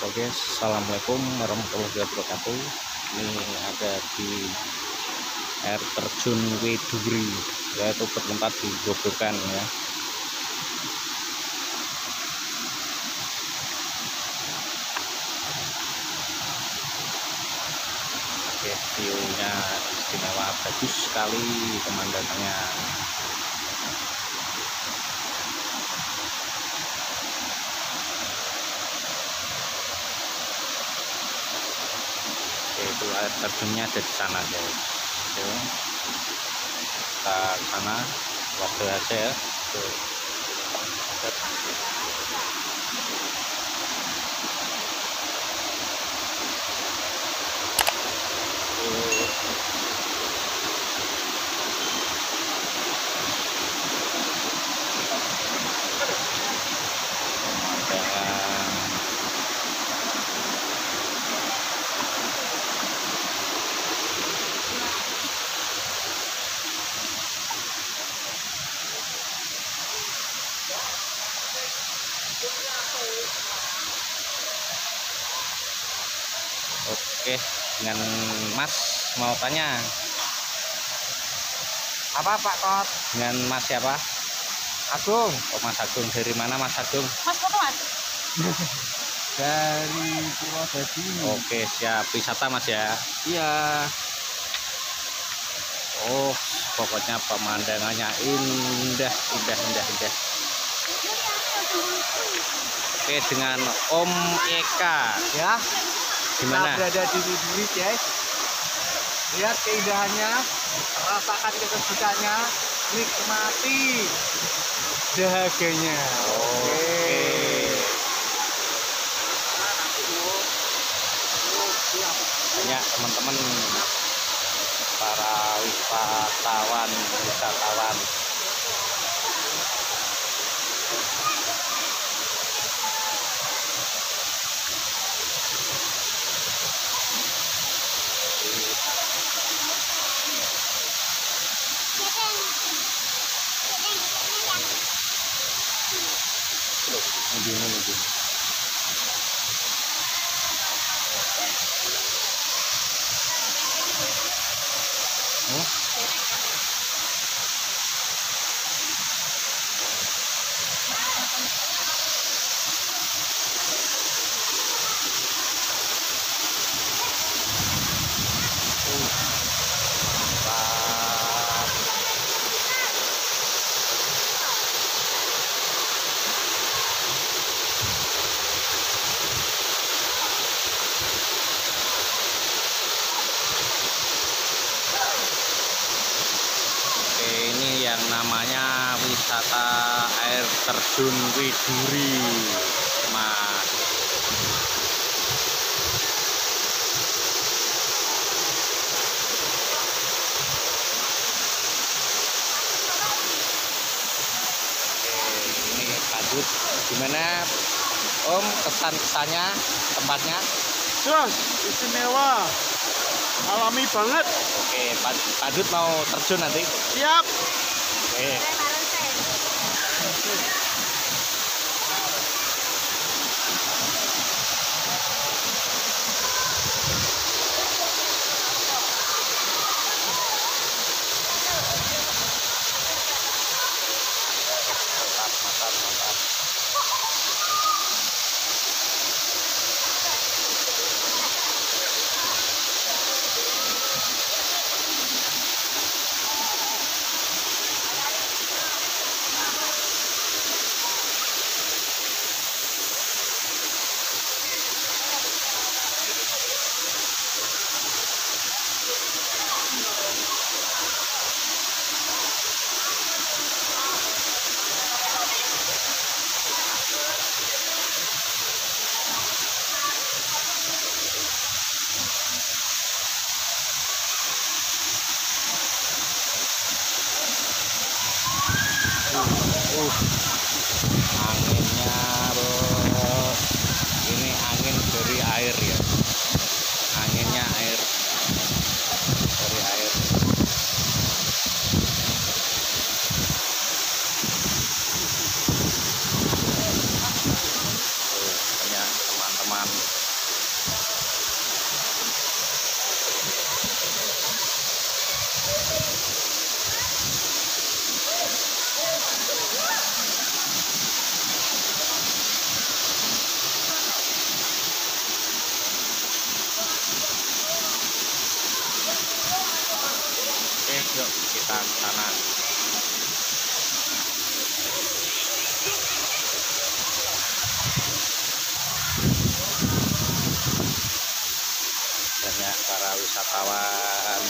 Oke, assalamualaikum warahmatullahi wabarakatuh. Ini ada di air terjun Widuri, yaitu bertempat di Grobogan ya. Oke, view-nya istimewa, bagus sekali pemandangannya. Itu air terjunnya ada di sana guys. Oke. Kita ke sana waktu aja ya. Oke, dengan Mas mau tanya. Apa Pak Kot? Dengan Mas siapa? Agung. Oh, Mas Agung. Dari mana Mas Agung? Mas foto Mas? Dari Purwodadi. Oke, siap. Wisata Mas ya? Iya. Oh, pokoknya pemandangannya indah. Oke, dengan Om Eka Ya. gimana? Kita berada di Widuri guys. Lihat keindahannya, rasakan kesejukannya, nikmati dahaganya. Oke. Banyak teman-teman para wisatawan. Begini. Ini yang namanya wisata air terjun Widuri, Mas. Oke, ini Padut. Gimana Om, kesan-kesannya tempatnya? Terus istimewa, alami banget. Oke, Padut mau terjun nanti. Siap. Oke. Mantap. alami. Oke, yuk kita ke sana. Banyak para wisatawan.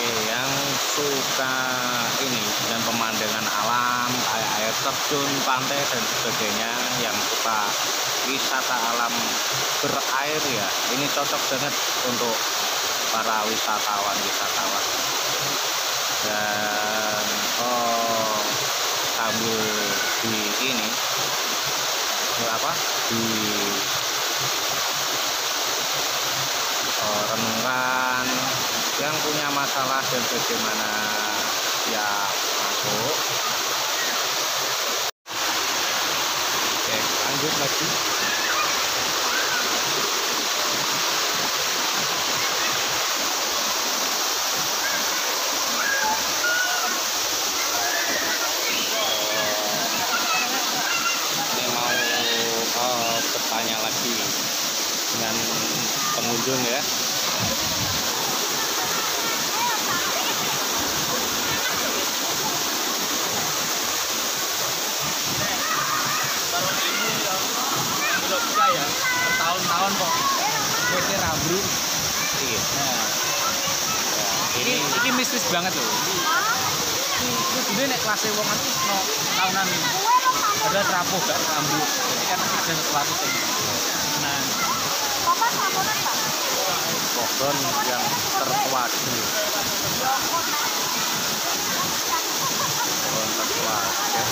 Yang suka ini dengan pemandangan alam kayak air terjun, pantai dan sebagainya, yang suka wisata alam berair ya, ini cocok banget untuk para wisatawan. Dan sambil di ini di renungan yang punya masalah dan bagaimana ya masuk. Oke, lanjut lagi. Ini mau bertanya lagi dengan pengunjung ya. Bertahun-tahun kok gue rambu. Iya. Nah, ini mistis banget loh. Ini dulu nek kelas wong itu no tahunan ini. Ada rapuh gak rambu. Jadi kan ada sesuatu sih. Nah, pohon yang tertua dulu. Pohon tertua ya.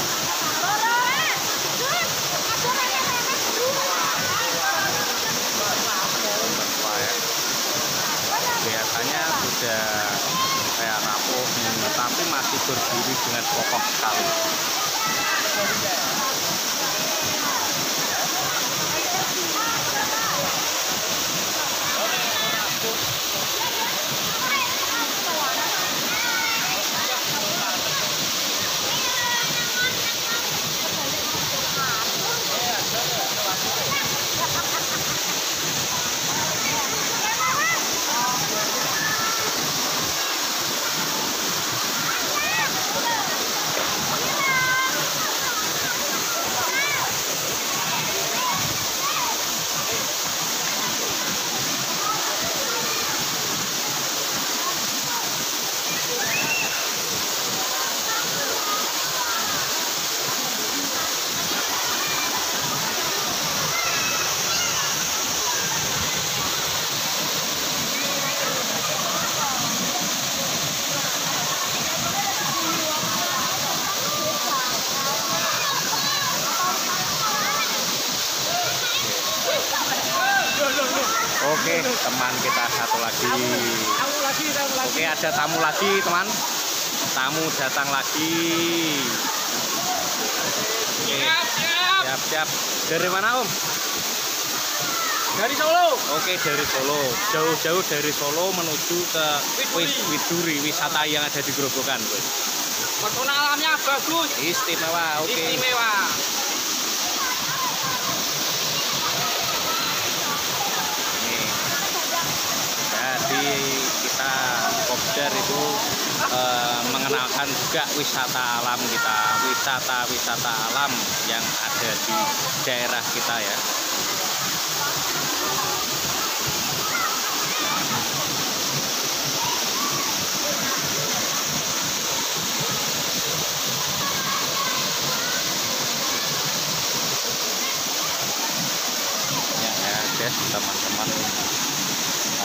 Biasanya sudah kayak rapuh, tapi masih berdiri dengan kokoh sekali. Oke, teman kita satu lagi. Oke, ada tamu lagi, teman. Tamu datang lagi. Oke. Siap. Dari mana, Om? Dari Solo. Oke, dari Solo. Jauh-jauh dari Solo menuju ke Widuri, wisata yang ada di Grobogan, Bos. Pesona alamnya bagus. Istimewa, oke. Istimewa. Nih. Jadi kita kopdar itu mengenalkan juga wisata alam kita, wisata alam yang ada di daerah kita ya. Guys, teman-teman,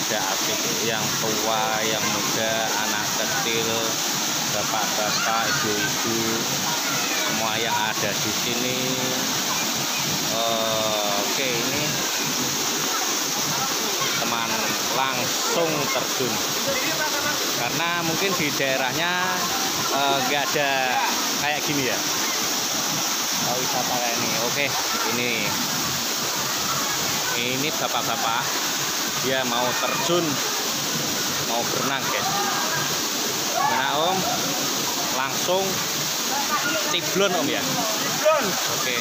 ada aktif yang tua, yang muda, anak kecil, bapak-bapak, ibu-ibu, semua yang ada di sini. Oke, ini teman langsung terjun karena mungkin di daerahnya nggak ada kayak gini ya, wisata kayak ini. Oke, ini bapak-bapak dia mau terjun, mau berenang, guys. Gimana, Om? Langsung ciblon, Om, ya? Ciblon. Oke.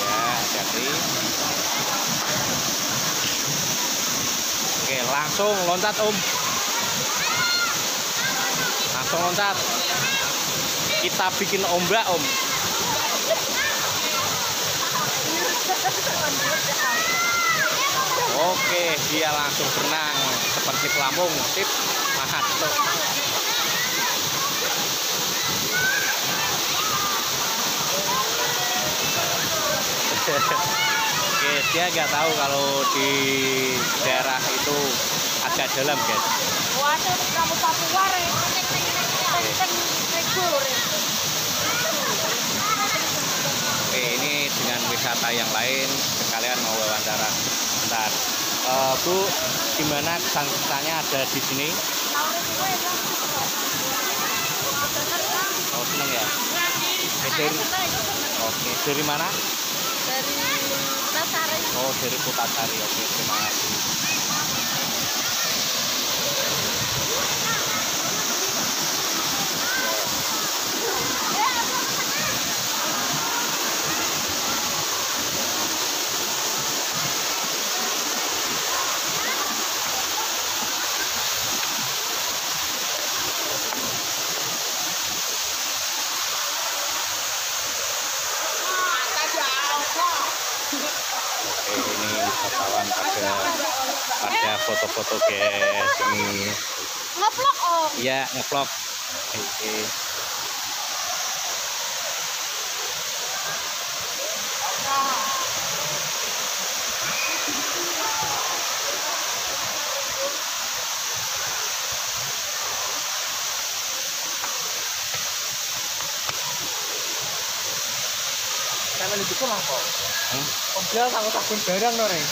Ya, hati-hati. Oke, langsung loncat, Om. Langsung loncat. Kita bikin ombak, Om. Oke, dia langsung berenang seperti pelampung. Sip, masuk. Oke, dia nggak tahu kalau di daerah itu agak dalam, guys. Oke, ini dengan wisata yang lain sekalian mau wawancara. Bentar, Bu, gimana kesan-kesannya ada di sini? Oh, seneng ya? Oke, dari mana? Dari Putasari. Oh, dari Putasari. Oke, terima kasih. Ini wisatawan pada foto-foto, guys. Ini Ngeplok, Om. iya, ngevlog. Oke. Sampe niku mangko. Mobil kanggo sabun barang to, Reng.